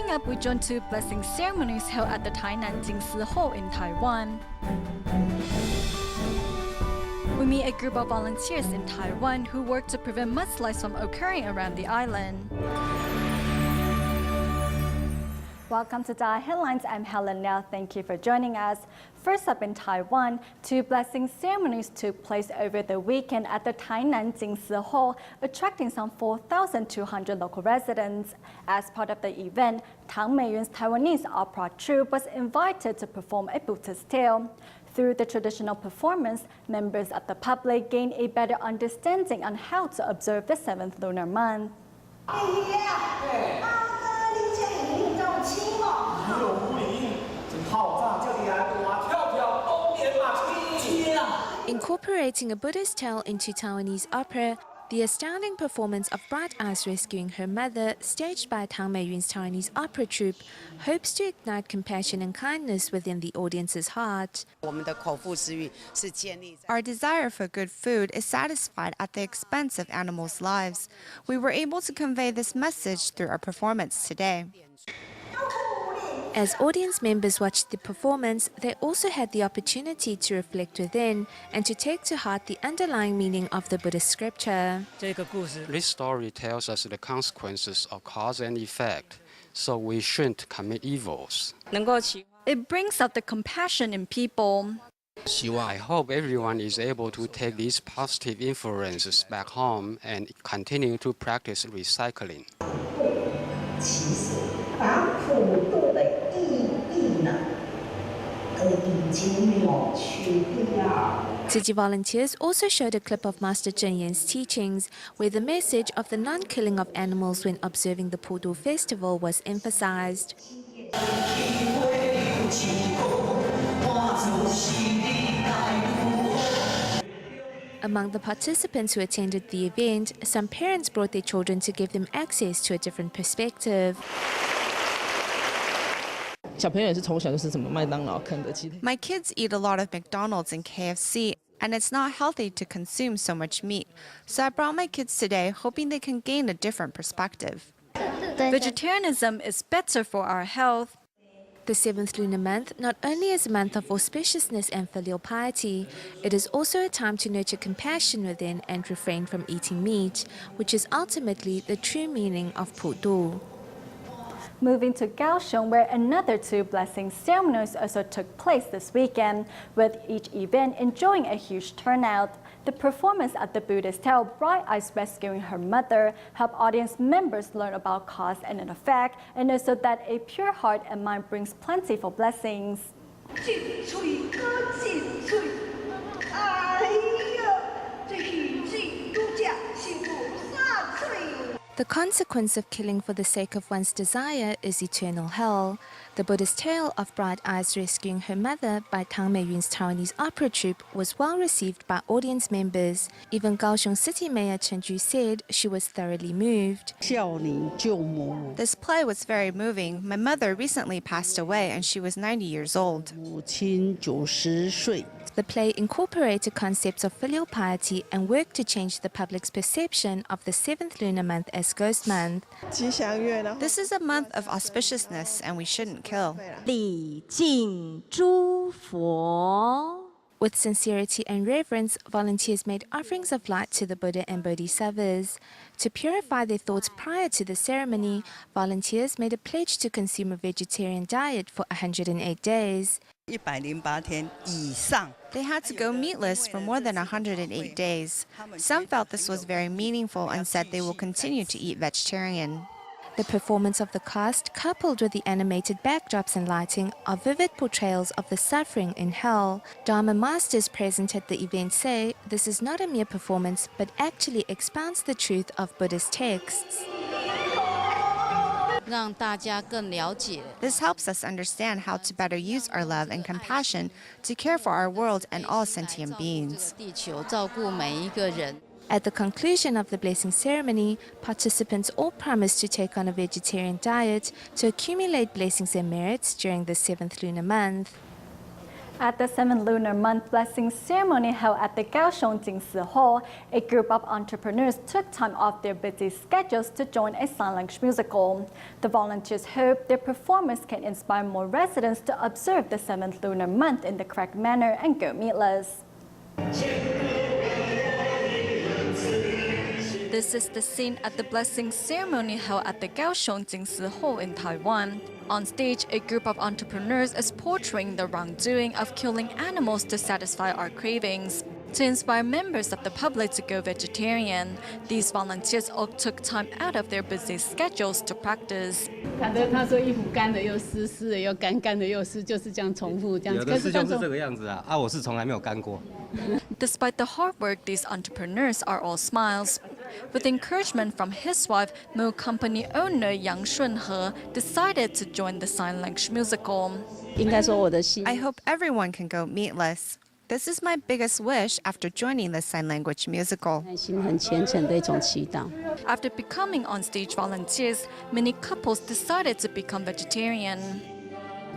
Coming up, we join two blessing ceremonies held at the Tainan Jingsi Hall in Taiwan. We meet a group of volunteers in Taiwan who work to prevent mudslides from occurring around the island. Welcome to Dai Headlines. I'm Helen Liao. Thank you for joining us. First up in Taiwan, two blessing ceremonies took place over the weekend at the Tainan Jingsi Hall, attracting some 4,200 local residents. As part of the event, Tang Meiyun's Taiwanese opera troupe was invited to perform a Buddha's tale. Through the traditional performance, members of the public gained a better understanding on how to observe the 7th lunar month. Incorporating a Buddhist tale into Taiwanese opera, the astounding performance of Bright Eyes rescuing her mother, staged by Tang Meiyun's Taiwanese opera troupe, hopes to ignite compassion and kindness within the audience's heart. Our desire for good food is satisfied at the expense of animals' lives. We were able to convey this message through our performance today. As audience members watched the performance, they also had the opportunity to reflect within and to take to heart the underlying meaning of the Buddhist scripture. This story tells us the consequences of cause and effect, so we shouldn't commit evils. It brings out the compassion in people. I hope everyone is able to take these positive influences back home and continue to practice recycling. Tzu Chi volunteers also showed a clip of Master Cheng Yan's teachings, where the message of the non-killing of animals when observing the Po Do festival was emphasized. Among the participants who attended the event, some parents brought their children to give them access to a different perspective. My kids eat a lot of McDonald's and KFC, and it's not healthy to consume so much meat. So I brought my kids today, hoping they can gain a different perspective. Vegetarianism is better for our health. The 7th lunar month not only is a month of auspiciousness and filial piety, it is also a time to nurture compassion within and refrain from eating meat, which is ultimately the true meaning of Po Do. Moving to Kaohsiung, where another two blessing ceremonies also took place this weekend, with each event enjoying a huge turnout. The performance at the Buddhist tale, Bright Eyes rescuing her mother, helped audience members learn about cause and an effect, and also that a pure heart and mind brings plentiful blessings. The consequence of killing for the sake of one's desire is eternal hell. The Buddhist tale of Bright Eyes rescuing her mother by Tang Meiyun's Taiwanese opera troupe was well received by audience members. Even Kaohsiung City Mayor Chen Ju said she was thoroughly moved. This play was very moving. My mother recently passed away and she was 90 years old. The play incorporated concepts of filial piety and worked to change the public's perception of the 7th lunar month as Ghost Month. This is a month of auspiciousness and we shouldn't kill. With sincerity and reverence, volunteers made offerings of light to the Buddha and Bodhisattvas. To purify their thoughts prior to the ceremony, volunteers made a pledge to consume a vegetarian diet for 108 days. They had to go meatless for more than 108 days. Some felt this was very meaningful and said they will continue to eat vegetarian. The performance of the cast, coupled with the animated backdrops and lighting, are vivid portrayals of the suffering in hell. Dharma masters present at the event say this is not a mere performance, but actually expounds the truth of Buddhist texts. This helps us understand how to better use our love and compassion to care for our world and all sentient beings. At the conclusion of the blessing ceremony, participants all promised to take on a vegetarian diet to accumulate blessings and merits during the 7th lunar month. At the 7th Lunar Month blessing ceremony held at the Kaohsiung Jingsi Hall, a group of entrepreneurs took time off their busy schedules to join a sign language musical. The volunteers hope their performance can inspire more residents to observe the 7th Lunar Month in the correct manner and go meatless. This is the scene at the blessing ceremony held at the Kaohsiung Jingsi Hall in Taiwan. On stage, a group of entrepreneurs is portraying the wrongdoing of killing animals to satisfy our cravings. To inspire members of the public to go vegetarian, these volunteers all took time out of their busy schedules to practice. 他说衣服干的又湿，湿的又干，干的又湿，就是这样重复这样。有的师兄是这个样子啊，我是从来没有干过。 Despite the hard work, these entrepreneurs are all smiles. With encouragement from his wife, milk company owner Yang Shunhe decided to join the sign language musical. 应该说我的心 I hope everyone can go meatless. This is my biggest wish after joining the sign language musical. 内心很虔诚的一种祈祷。 After becoming on-stage volunteers, many couples decided to become vegetarian.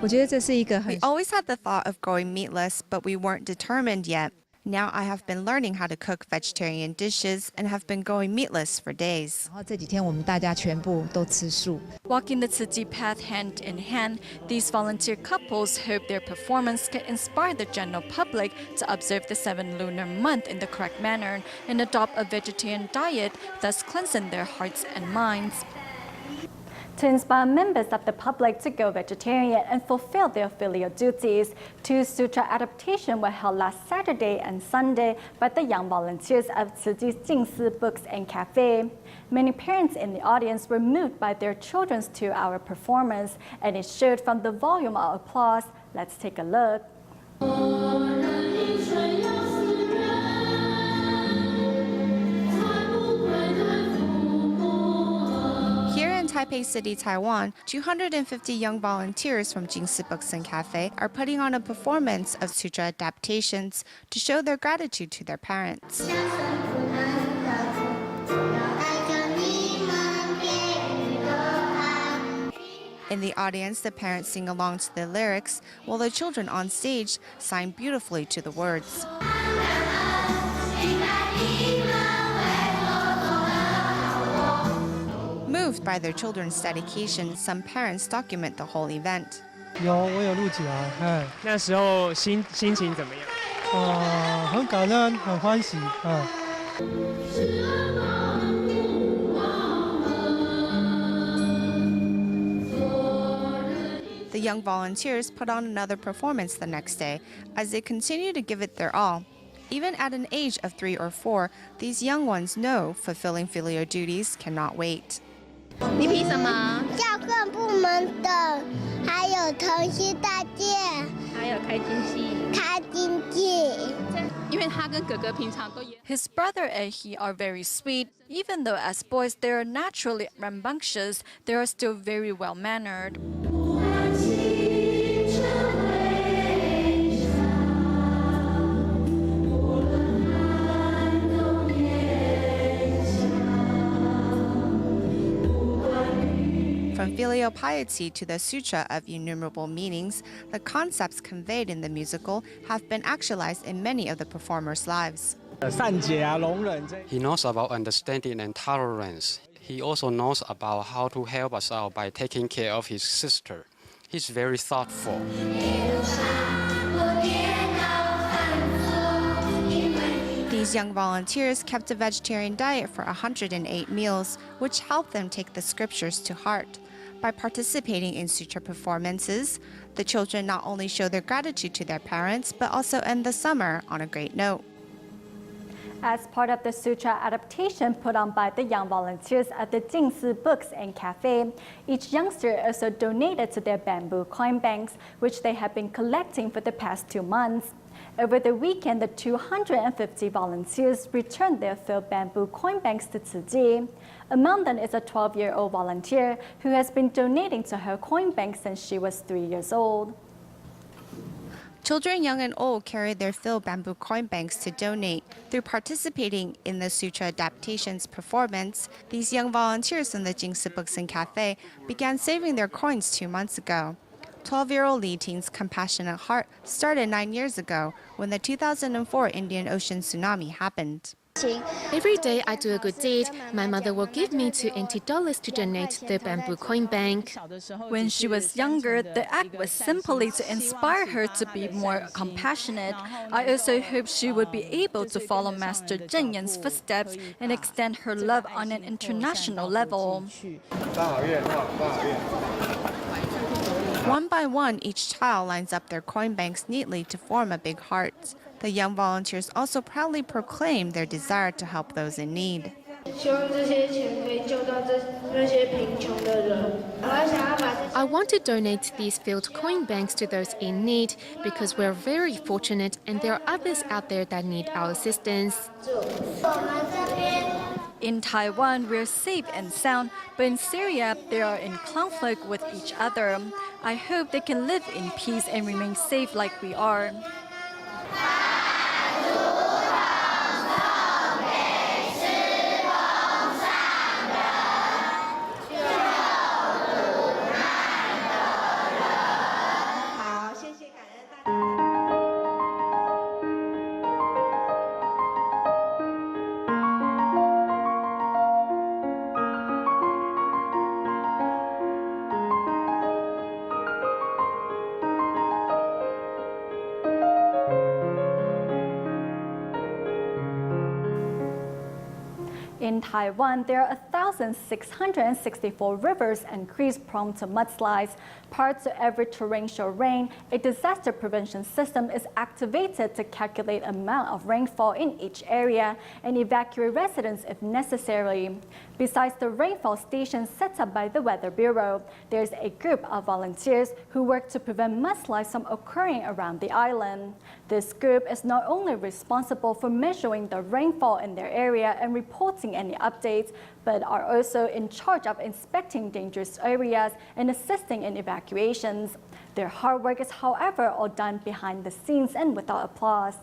我觉得这是一个很 We always had the thought of going meatless, but we weren't determined yet. Now I have been learning how to cook vegetarian dishes and have been going meatless for days. 然后这几天我们大家全部都吃素。 Walking the Tzu Chi path hand in hand, these volunteer couples hope their performance can inspire the general public to observe the 7th lunar month in the correct manner and adopt a vegetarian diet, thus cleansing their hearts and minds. To inspire members of the public to go vegetarian and fulfill their filial duties, 2 sutra adaptations were held last Saturday and Sunday by the young volunteers of Tzu Chi's Jingsi Books and Cafe. Many parents in the audience were moved by their children's 2-hour performance, and it showed from the volume of applause. Let's take a look. Here in Taipei City, Taiwan, 250 young volunteers from Jingsi Books and Cafe are putting on a performance of sutra adaptations to show their gratitude to their parents. In the audience, the parents sing along to the lyrics, while the children on stage sign beautifully to the words. Moved by their children's dedication, some parents document the whole event. 我有录起来，哎，那时候心情怎么样？很感恩，很欢喜，哎。 The young volunteers put on another performance the next day as they continue to give it their all. Even at an age of 3 or 4, these young ones know fulfilling filial duties cannot wait. 你凭什么？教官部门的，还有同心大街，还有开金戏，开经济。因为他跟哥哥平常都也。 His brother and he are very sweet. Even though as boys they are naturally rambunctious, they are still very well-mannered. From filial piety to the Sutra of Innumerable Meanings, the concepts conveyed in the musical have been actualized in many of the performers' lives. 善解啊，容忍这。 He knows about understanding and tolerance. He also knows about how to help us out by taking care of his sister. He's very thoughtful. These young volunteers kept a vegetarian diet for 108 meals, which helped them take the scriptures to heart. By participating in sutra performances, the children not only show their gratitude to their parents, but also end the summer on a great note. As part of the sutra adaptation put on by the young volunteers at the Jingsi Books and Cafe, each youngster also donated to their bamboo coin banks, which they have been collecting for the past 2 months. Over the weekend, the 250 volunteers returned their filled bamboo coin banks to Tzu Chi. Among them is a 12-year-old volunteer who has been donating to her coin bank since she was 3 years old. Children young and old carried their filled bamboo coin banks to donate. Through participating in the Sutra Adaptations performance, these young volunteers from the Jingsi Books and Cafe began saving their coins 2 months ago. 12-year-old Li Ting's compassionate heart started 9 years ago when the 2004 Indian Ocean tsunami happened. Every day I do a good deed, my mother will give me $20 to donate to the bamboo coin bank. When she was younger, the act was simply to inspire her to be more compassionate. I also hope she would be able to follow Master Zheng Yan's footsteps and extend her love on an international level. One by one, each child lines up their coin banks neatly to form a big heart. The young volunteers also proudly proclaim their desire to help those in need. I want to donate these filled coin banks to those in need because we're very fortunate and there are others out there that need our assistance. In Taiwan, we're safe and sound, but in Syria, they are in conflict with each other. I hope they can live in peace and remain safe like we are. In Taiwan, there are 1,664 rivers and creeks prone to mudslides. Prior to every torrential rain, a disaster prevention system is activated to calculate the amount of rainfall in each area and evacuate residents if necessary. Besides the rainfall stations set up by the Weather Bureau, there's a group of volunteers who work to prevent mudslides from occurring around the island. This group is not only responsible for measuring the rainfall in their area and reporting any updates, but are also in charge of inspecting dangerous areas and assisting in evacuations. Their hard work is, however, all done behind the scenes and without applause.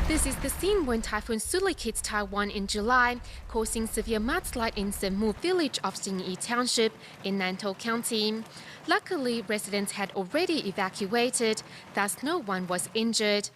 This is the scene when Typhoon Suli hit Taiwan in July, causing severe mudslide in Senmu village of Xingyi Township in Nantou County. Luckily, residents had already evacuated, thus no one was injured.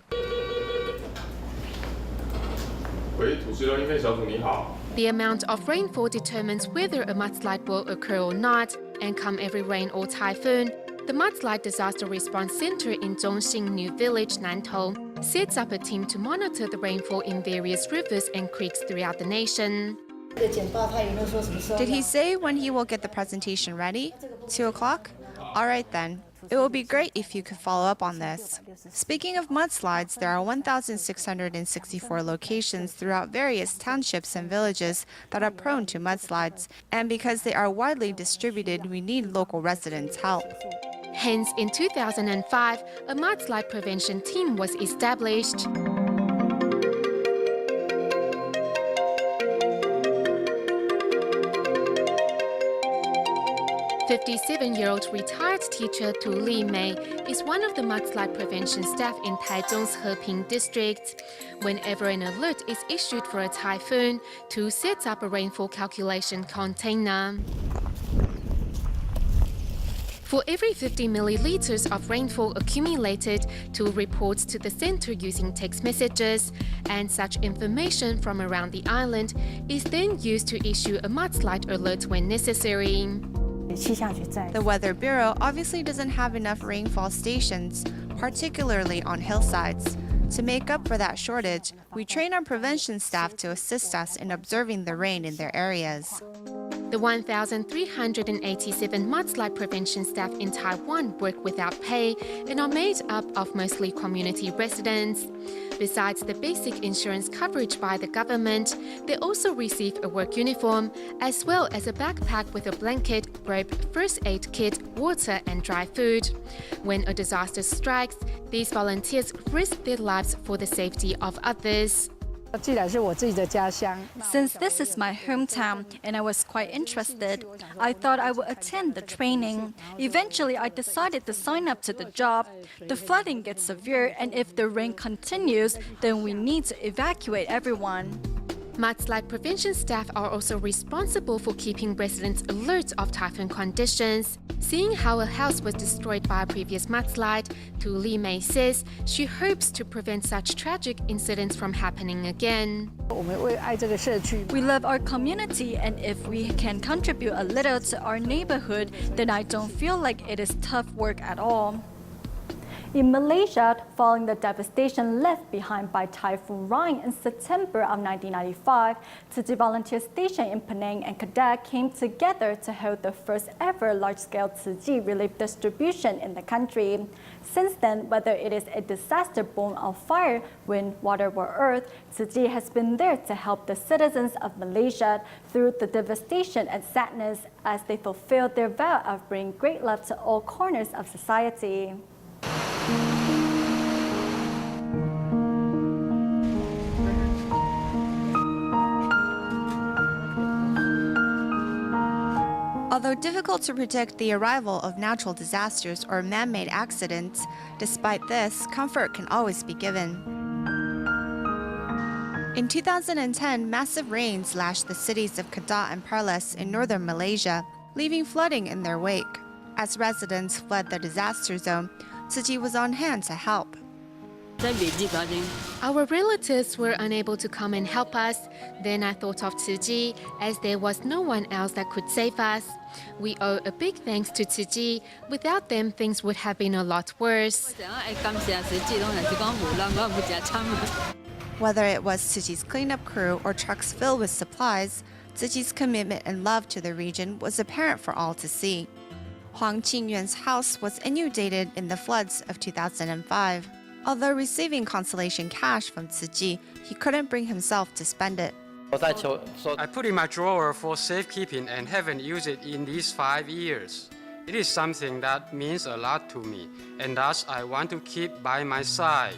The amount of rainfall determines whether a mudslide will occur or not, and come every rain or typhoon, the Mudslide Disaster Response Center in Zhongxing New Village, Nantou, sets up a team to monitor the rainfall in various rivers and creeks throughout the nation. Did he say when he will get the presentation ready? 2 o'clock? All right then. It will be great if you could follow up on this. Speaking of mudslides, there are 1,664 locations throughout various townships and villages that are prone to mudslides, and because they are widely distributed, we need local residents' help. Hence, in 2005, a mudslide prevention team was established. 57-year-old retired teacher Tu Li Mei is one of the mudslide prevention staff in Taichung's Heping district. Whenever an alert is issued for a typhoon, Tu sets up a rainfall calculation container. For every 50 milliliters of rainfall accumulated, Tu reports to the center using text messages, and such information from around the island is then used to issue a mudslide alert when necessary. The Weather Bureau obviously doesn't have enough rainfall stations, particularly on hillsides. To make up for that shortage, we train our prevention staff to assist us in observing the rain in their areas. The 1,387 mudslide prevention staff in Taiwan work without pay and are made up of mostly community residents. Besides the basic insurance coverage by the government, they also receive a work uniform, as well as a backpack with a blanket, rope, first aid kit, water and dry food. When a disaster strikes, these volunteers risk their lives for the safety of others. Since this is my hometown and I was quite interested, I thought I would attend the training. Eventually, I decided to sign up to the job. The flooding gets severe, and if the rain continues, then we need to evacuate everyone. Mudslide prevention staff are also responsible for keeping residents alert of typhoon conditions. Seeing how a house was destroyed by a previous mudslide, Tu Li Mei says she hopes to prevent such tragic incidents from happening again. We love our community, and if we can contribute a little to our neighborhood, then I don't feel like it is tough work at all. In Malaysia, following the devastation left behind by Typhoon Ryan in September of 1995, Tzu Chi Volunteer Station in Penang and Kedah came together to hold the first ever large-scale Tzu Chi relief distribution in the country. Since then, whether it is a disaster born of fire, wind, water, or earth, Tzu Chi has been there to help the citizens of Malaysia through the devastation and sadness as they fulfill their vow of bringing great love to all corners of society. Although difficult to predict the arrival of natural disasters or man-made accidents, despite this, comfort can always be given. In 2010, massive rains lashed the cities of Kedah and Perlis in northern Malaysia, leaving flooding in their wake. As residents fled the disaster zone, Tzu Chi was on hand to help. Our relatives were unable to come and help us. Then I thought of Tzu Chi, as there was no one else that could save us. We owe a big thanks to Tzu Chi. Without them, things would have been a lot worse. Whether it was Tzu Chi's cleanup crew or trucks filled with supplies, Tzu Chi's commitment and love to the region was apparent for all to see. Huang Qingyuan's house was inundated in the floods of 2005. Although receiving consolation cash from Tzu Chi, he couldn't bring himself to spend it. I put in my drawer for safekeeping and haven't used it in these 5 years. It is something that means a lot to me, and thus I want to keep by my side.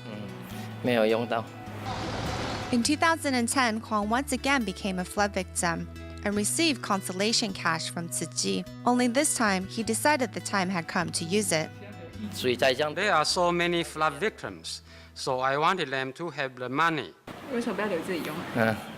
In 2010, Huang once again became a flood victim and received consolation cash from Tzu Chi. Only this time, he decided the time had come to use it. There are so many flood victims, so I wanted them to have the money.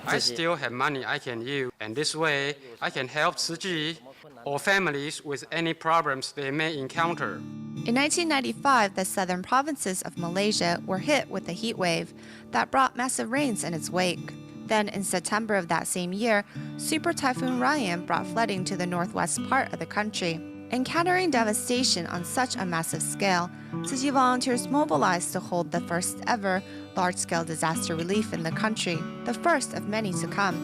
I still have money I can use, and this way I can help Tzu Chi or families with any problems they may encounter. In 1995, the southern provinces of Malaysia were hit with a heat wave that brought massive rains in its wake. Then, in September of that same year, Super Typhoon Ryan brought flooding to the northwest part of the country. Encountering devastation on such a massive scale, Tzu Chi volunteers mobilized to hold the first ever large-scale disaster relief in the country, the first of many to come.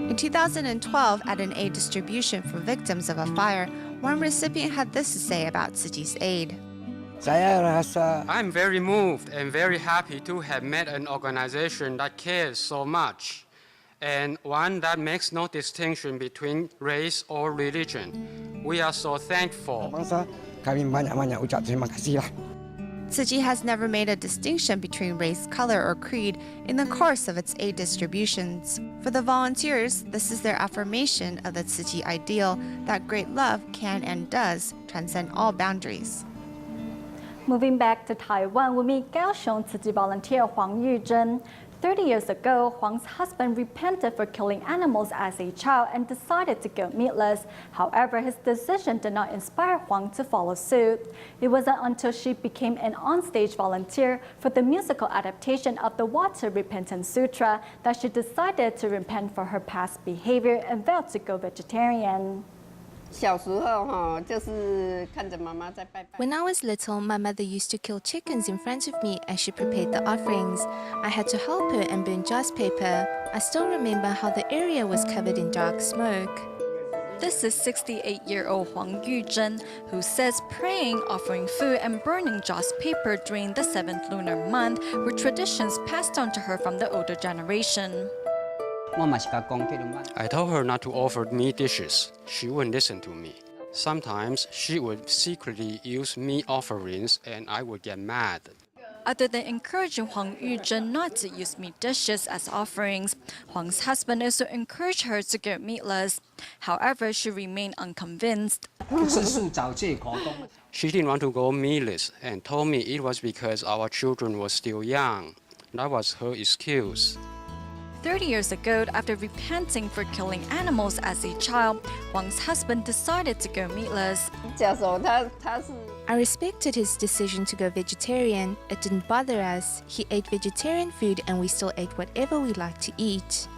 In 2012, at an aid distribution for victims of a fire, one recipient had this to say about Tzu Chi's aid. I'm very moved and very happy to have met an organization that cares so much, and one that makes no distinction between race or religion. We are so thankful. Tzu Chi has never made a distinction between race, color, or creed in the course of its aid distributions. For the volunteers, this is their affirmation of the Tzu Chi ideal that great love can and does transcend all boundaries. Moving back to Taiwan, we meet Kaohsiung Tzu Chi volunteer Huang Yuzhen. 30 years ago, Huang's husband repented for killing animals as a child and decided to go meatless. However, his decision did not inspire Huang to follow suit. It wasn't until she became an onstage volunteer for the musical adaptation of the Water Repentance Sutra that she decided to repent for her past behavior and vowed to go vegetarian. When I was little, my mother used to kill chickens in front of me as she prepared the offerings. I had to help her and burn joss paper. I still remember how the area was covered in dark smoke. This is 68-year-old Huang Yuzhen, who says praying, offering food, and burning joss paper during the 7th lunar month were traditions passed on to her from the older generation. I told her not to offer meat dishes. She wouldn't listen to me. Sometimes she would secretly use meat offerings and I would get mad. Other than encouraging Huang Yuzhen not to use meat dishes as offerings, Huang's husband also encouraged her to go meatless. However, she remained unconvinced. She didn't want to go meatless and told me it was because our children were still young. That was her excuse. 30 years ago, after repenting for killing animals as a child, Huang's husband decided to go meatless. I respected his decision to go vegetarian. It didn't bother us. He ate vegetarian food and we still ate whatever we liked to eat.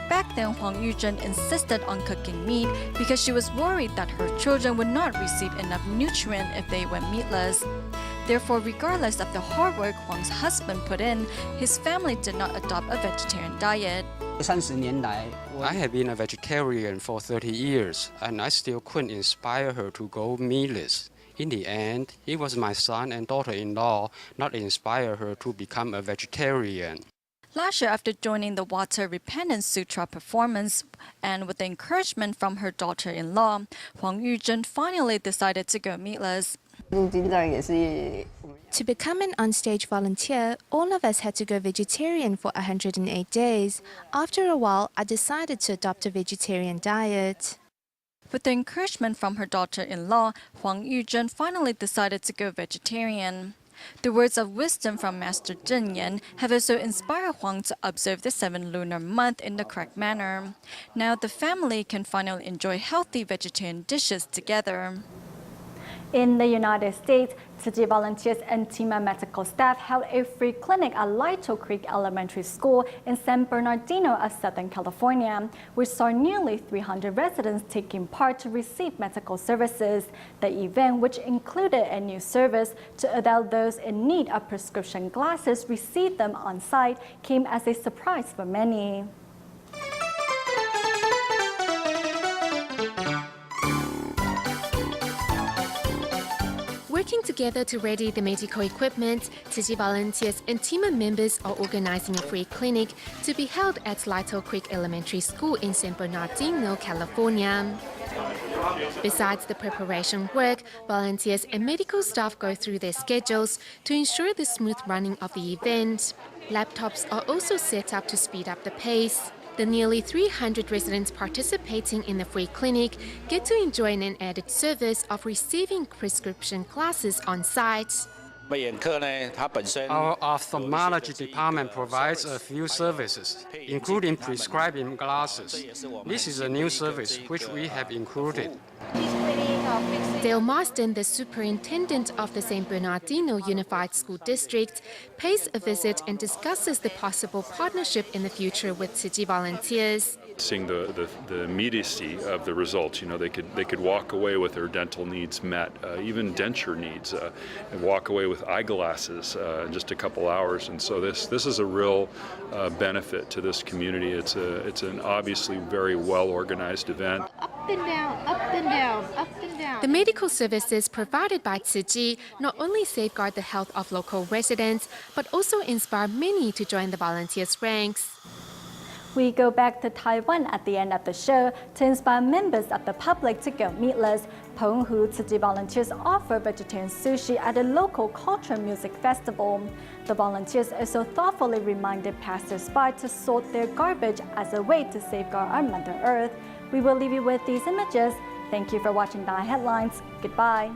Back then, Huang Yuzhen insisted on cooking meat because she was worried that her children would not receive enough nutrient if they went meatless. Therefore, regardless of the hard work Huang's husband put in, his family did not adopt a vegetarian diet. I have been a vegetarian for 30 years, and I still couldn't inspire her to go meatless. In the end, it was my son and daughter-in-law that inspired her to become a vegetarian. Last year, after joining the Water Repentance Sutra performance and with the encouragement from her daughter-in-law, Huang Yuzhen finally decided to go meatless. To become an onstage volunteer, all of us had to go vegetarian for 108 days. After a while, I decided to adopt a vegetarian diet. With the encouragement from her daughter-in-law, Huang Yuzhen finally decided to go vegetarian. The words of wisdom from Master Zhen Yan have also inspired Huang to observe the 7th lunar month in the correct manner. Now the family can finally enjoy healthy vegetarian dishes together. In the United States, Tzu Chi volunteers and Tema medical staff held a free clinic at Lytle Creek Elementary School in San Bernardino of Southern California, which saw nearly 300 residents taking part to receive medical services. The event, which included a new service to allow those in need of prescription glasses receive them on site, came as a surprise for many. Working together to ready the medical equipment, Tzu Chi volunteers and Tema members are organizing a free clinic to be held at Lytle Creek Elementary School in San Bernardino, California. Besides the preparation work, volunteers and medical staff go through their schedules to ensure the smooth running of the event. Laptops are also set up to speed up the pace. The nearly 300 residents participating in the free clinic get to enjoy an added service of receiving prescription glasses on site. Our ophthalmology department provides a few services, including prescribing glasses. This is a new service which we have included. Dale Marsden, the superintendent of the San Bernardino Unified School District, pays a visit and discusses the possible partnership in the future with Tzu Chi volunteers. Seeing the immediacy of the results, they could walk away with their dental needs met, even denture needs, and walk away with eyeglasses in just a couple hours. And so this is a real benefit to this community. It's an obviously very well organized event. Up and down, up and down, up and down. The medical services provided by Tzu Chi not only safeguard the health of local residents, but also inspire many to join the volunteers' ranks. We go back to Taiwan at the end of the show to inspire members of the public to go meatless. Penghu Tzu Chi volunteers offer vegetarian sushi at a local cultural music festival. The volunteers also thoughtfully reminded passers-by to sort their garbage as a way to safeguard our Mother Earth. We will leave you with these images. Thank you for watching Dai Headlines. Goodbye.